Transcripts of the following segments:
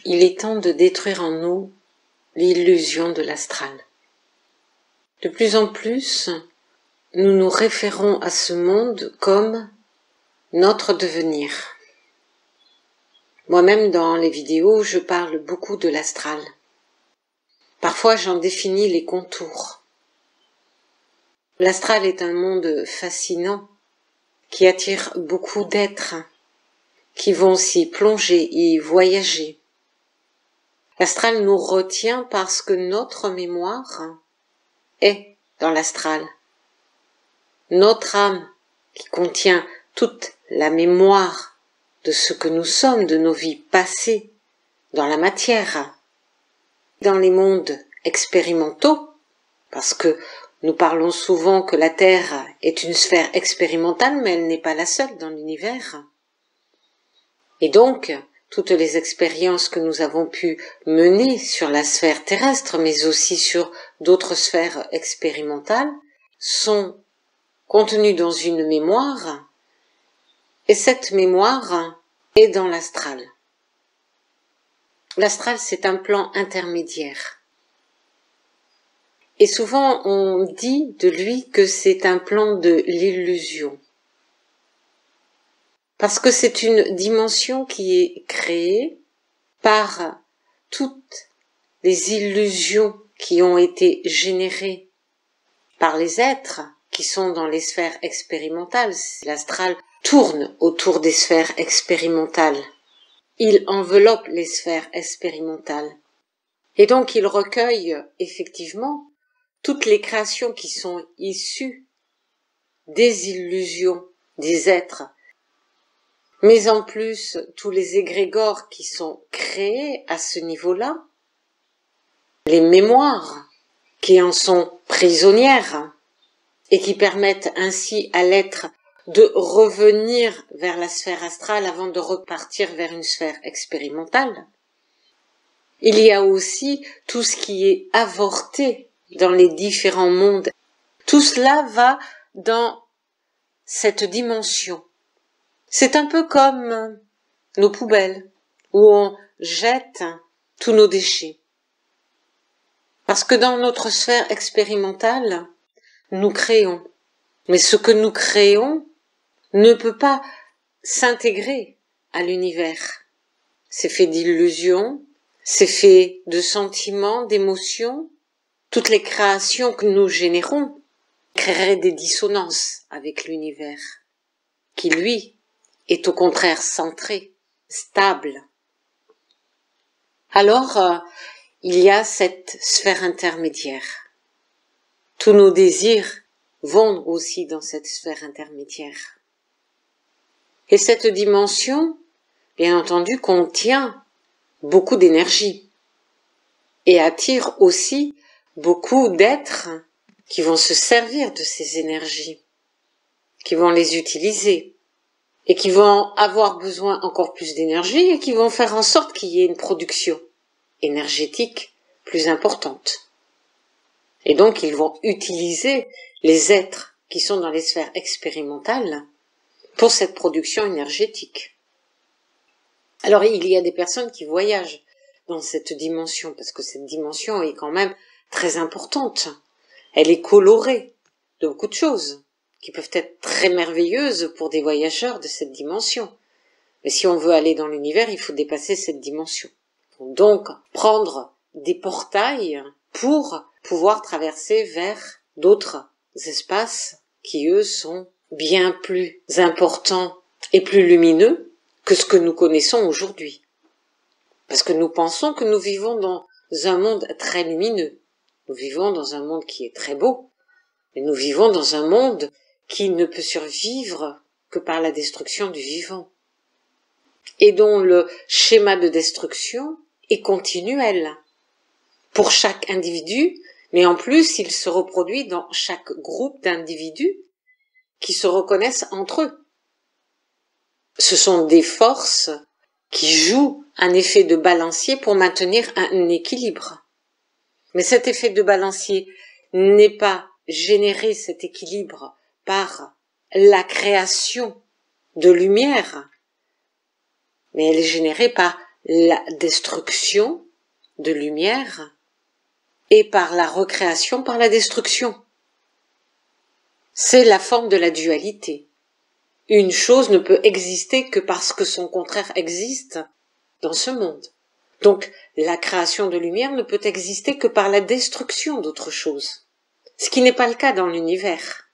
il est temps de détruire en nous l'illusion de l'astral. De plus en plus, nous nous référons à ce monde comme notre devenir. Moi-même, dans les vidéos, je parle beaucoup de l'astral. Parfois, j'en définis les contours. L'astral est un monde fascinant qui attire beaucoup d'êtres qui vont s'y plonger, y voyager. L'astral nous retient parce que notre mémoire est dans l'astral. Notre âme, qui contient toute la mémoire de ce que nous sommes, de nos vies passées, dans la matière, dans les mondes expérimentaux, parce que nous parlons souvent que la Terre est une sphère expérimentale, mais elle n'est pas la seule dans l'univers. Et donc, toutes les expériences que nous avons pu mener sur la sphère terrestre, mais aussi sur d'autres sphères expérimentales, sont contenues dans une mémoire, et cette mémoire est dans l'astral. L'astral, c'est un plan intermédiaire. Et souvent, on dit de lui que c'est un plan de l'illusion. Parce que c'est une dimension qui est créée par toutes les illusions qui ont été générées par les êtres qui sont dans les sphères expérimentales. L'astral tourne autour des sphères expérimentales. Il enveloppe les sphères expérimentales. Et donc il recueille effectivement toutes les créations qui sont issues des illusions des êtres, mais en plus tous les égrégores qui sont créés à ce niveau-là, les mémoires qui en sont prisonnières et qui permettent ainsi à l'être de revenir vers la sphère astrale avant de repartir vers une sphère expérimentale. Il y a aussi tout ce qui est avorté dans les différents mondes. Tout cela va dans cette dimension. C'est un peu comme nos poubelles, où on jette tous nos déchets. Parce que dans notre sphère expérimentale, nous créons. Mais ce que nous créons ne peut pas s'intégrer à l'univers. C'est fait d'illusions, c'est fait de sentiments, d'émotions. Toutes les créations que nous générons créeraient des dissonances avec l'univers, qui lui est au contraire centré, stable. Alors, il y a cette sphère intermédiaire. Tous nos désirs vont aussi dans cette sphère intermédiaire. Et cette dimension, bien entendu, contient beaucoup d'énergie et attire aussi beaucoup d'êtres qui vont se servir de ces énergies, qui vont les utiliser et qui vont avoir besoin encore plus d'énergie et qui vont faire en sorte qu'il y ait une production énergétique plus importante. Et donc ils vont utiliser les êtres qui sont dans les sphères expérimentales pour cette production énergétique. Alors il y a des personnes qui voyagent dans cette dimension, parce que cette dimension est quand même très importante. Elle est colorée de beaucoup de choses qui peuvent être très merveilleuses pour des voyageurs de cette dimension. Mais si on veut aller dans l'univers, il faut dépasser cette dimension. Donc, prendre des portails pour pouvoir traverser vers d'autres espaces qui, eux, sont bien plus importants et plus lumineux que ce que nous connaissons aujourd'hui. Parce que nous pensons que nous vivons dans un monde très lumineux. Nous vivons dans un monde qui est très beau. Mais nous vivons dans un monde qui ne peut survivre que par la destruction du vivant. Et dont le schéma de destruction est continuel pour chaque individu, mais en plus il se reproduit dans chaque groupe d'individus qui se reconnaissent entre eux. Ce sont des forces qui jouent un effet de balancier pour maintenir un équilibre. Mais cet effet de balancier n'est pas généré, cet équilibre, par la création de lumière, mais elle est générée par la destruction de lumière et par la recréation par la destruction. C'est la forme de la dualité. Une chose ne peut exister que parce que son contraire existe dans ce monde. Donc, la création de lumière ne peut exister que par la destruction d'autre chose. Ce qui n'est pas le cas dans l'univers.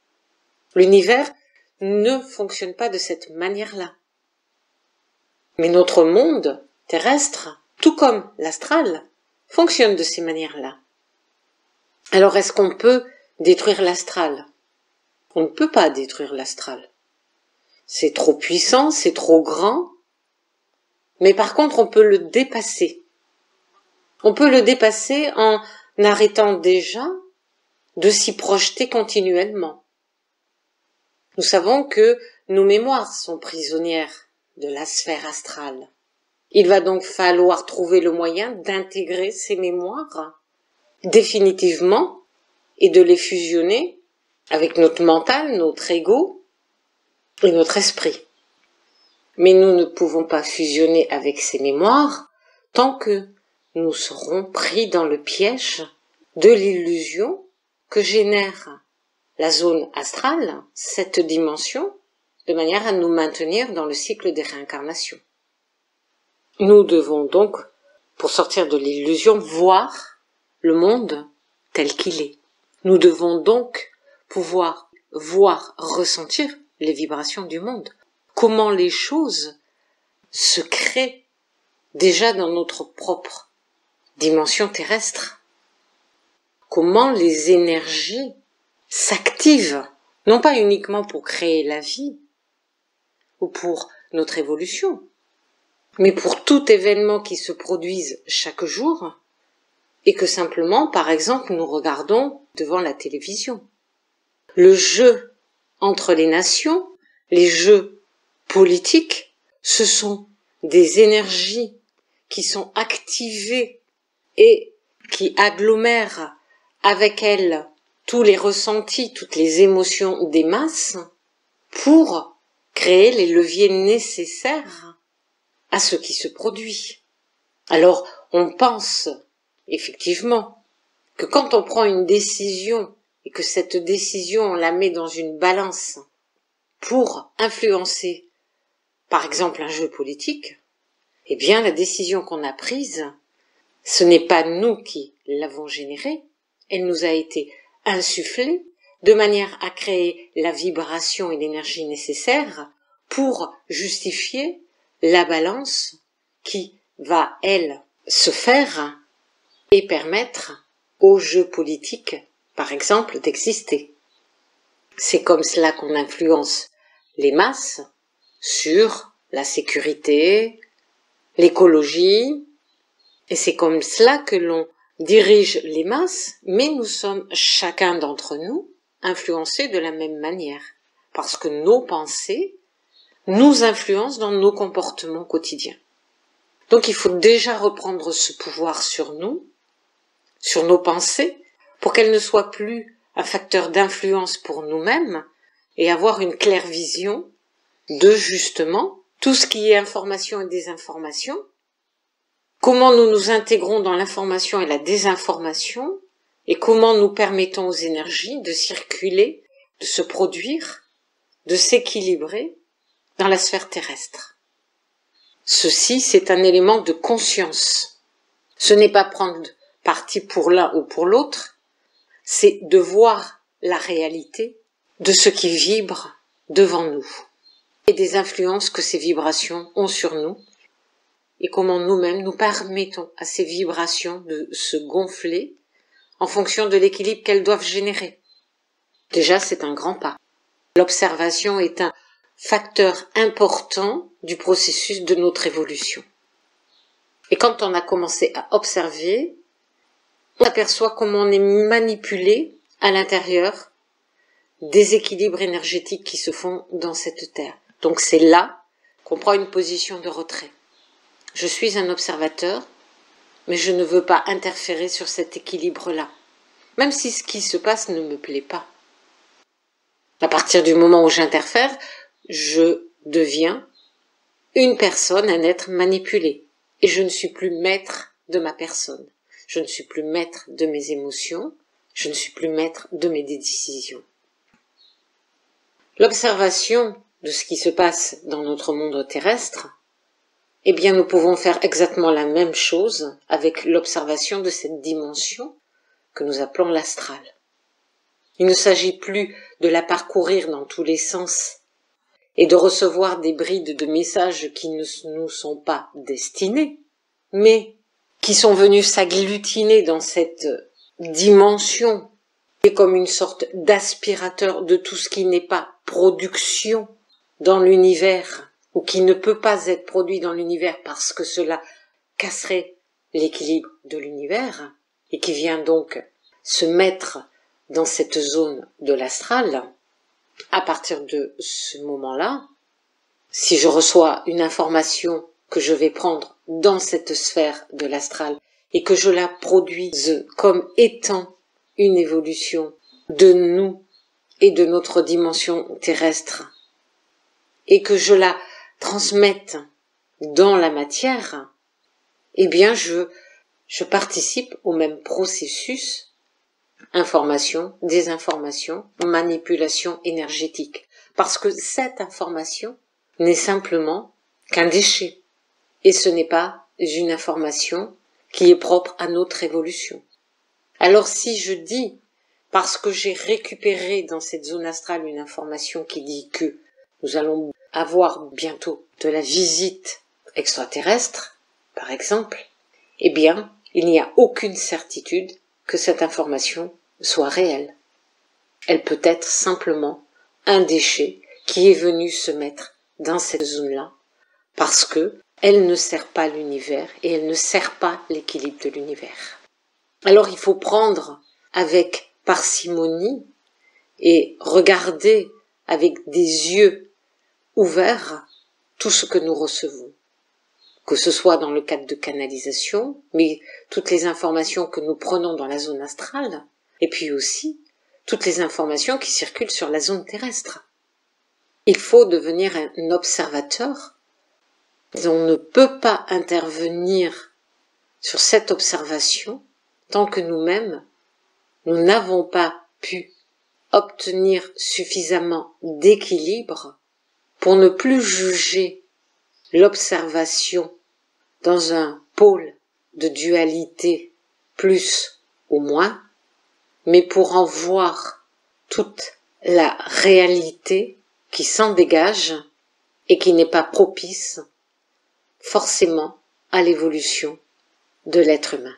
L'univers ne fonctionne pas de cette manière-là. Mais notre monde terrestre, tout comme l'astral, fonctionne de ces manières-là. Alors, est-ce qu'on peut détruire l'astral? On ne peut pas détruire l'astral. C'est trop puissant, c'est trop grand. Mais par contre, on peut le dépasser. On peut le dépasser en arrêtant déjà de s'y projeter continuellement. Nous savons que nos mémoires sont prisonnières de la sphère astrale. Il va donc falloir trouver le moyen d'intégrer ces mémoires définitivement et de les fusionner avec notre mental, notre ego et notre esprit. Mais nous ne pouvons pas fusionner avec ces mémoires tant que nous serons pris dans le piège de l'illusion que génère la zone astrale, cette dimension, de manière à nous maintenir dans le cycle des réincarnations. Nous devons donc, pour sortir de l'illusion, voir le monde tel qu'il est. Nous devons donc pouvoir voir, ressentir les vibrations du monde. Comment les choses se créent déjà dans notre propre dimension terrestre. Comment les énergies s'activent, non pas uniquement pour créer la vie ou pour notre évolution, mais pour tout événement qui se produise chaque jour et que simplement, par exemple, nous regardons devant la télévision. Le jeu entre les nations, les jeux politiques, ce sont des énergies qui sont activées et qui agglomèrent avec elles tous les ressentis, toutes les émotions des masses pour créer les leviers nécessaires à ce qui se produit. Alors, on pense effectivement que quand on prend une décision et que cette décision on la met dans une balance pour influencer, par exemple, un jeu politique, eh bien, la décision qu'on a prise, ce n'est pas nous qui l'avons générée, elle nous a été insufflée de manière à créer la vibration et l'énergie nécessaires pour justifier la balance qui va, elle, se faire et permettre au jeu politique, par exemple, d'exister. C'est comme cela qu'on influence les masses sur la sécurité, l'écologie, et c'est comme cela que l'on dirige les masses, mais nous sommes chacun d'entre nous influencés de la même manière, parce que nos pensées nous influencent dans nos comportements quotidiens. Donc il faut déjà reprendre ce pouvoir sur nous, sur nos pensées, pour qu'elles ne soient plus un facteur d'influence pour nous-mêmes et avoir une claire vision de justement tout ce qui est information et désinformation, comment nous nous intégrons dans l'information et la désinformation et comment nous permettons aux énergies de circuler, de se produire, de s'équilibrer dans la sphère terrestre. Ceci, c'est un élément de conscience. Ce n'est pas prendre parti pour l'un ou pour l'autre, c'est de voir la réalité de ce qui vibre devant nous et des influences que ces vibrations ont sur nous et comment nous-mêmes nous permettons à ces vibrations de se gonfler en fonction de l'équilibre qu'elles doivent générer. Déjà, c'est un grand pas. L'observation est un facteur important du processus de notre évolution. Et quand on a commencé à observer, on aperçoit comment on est manipulé à l'intérieur des équilibres énergétiques qui se font dans cette terre. Donc c'est là qu'on prend une position de retrait. Je suis un observateur, mais je ne veux pas interférer sur cet équilibre-là, même si ce qui se passe ne me plaît pas. À partir du moment où j'interfère, je deviens une personne, un être manipulé. et je ne suis plus maître de ma personne. Je ne suis plus maître de mes émotions, je ne suis plus maître de mes décisions. L'observation de ce qui se passe dans notre monde terrestre, eh bien nous pouvons faire exactement la même chose avec l'observation de cette dimension que nous appelons l'astral. Il ne s'agit plus de la parcourir dans tous les sens et de recevoir des brides de messages qui ne nous sont pas destinés, mais qui sont venus s'agglutiner dans cette dimension qui est comme une sorte d'aspirateur de tout ce qui n'est pas production dans l'univers ou qui ne peut pas être produit dans l'univers parce que cela casserait l'équilibre de l'univers et qui vient donc se mettre dans cette zone de l'astral. À partir de ce moment-là, si je reçois une information que je vais prendre dans cette sphère de l'astral et que je la produise comme étant une évolution de nous et de notre dimension terrestre et que je la transmette dans la matière, eh bien je participe au même processus information, désinformation, manipulation énergétique. Parce que cette information n'est simplement qu'un déchet. Et ce n'est pas une information qui est propre à notre évolution. Alors si je dis, parce que j'ai récupéré dans cette zone astrale une information qui dit que nous allons avoir bientôt de la visite extraterrestre, par exemple, eh bien, il n'y a aucune certitude que cette information soit réelle. Elle peut être simplement un déchet qui est venu se mettre dans cette zone-là parce que elle ne sert pas l'univers et elle ne sert pas l'équilibre de l'univers. Alors il faut prendre avec parcimonie et regarder avec des yeux ouverts tout ce que nous recevons. Que ce soit dans le cadre de canalisation, mais toutes les informations que nous prenons dans la zone astrale, et puis aussi toutes les informations qui circulent sur la zone terrestre. Il faut devenir un observateur. On ne peut pas intervenir sur cette observation tant que nous-mêmes, nous n'avons pas pu obtenir suffisamment d'équilibre pour ne plus juger l'observation dans un pôle de dualité plus ou moins, mais pour en voir toute la réalité qui s'en dégage et qui n'est pas propice forcément à l'évolution de l'être humain.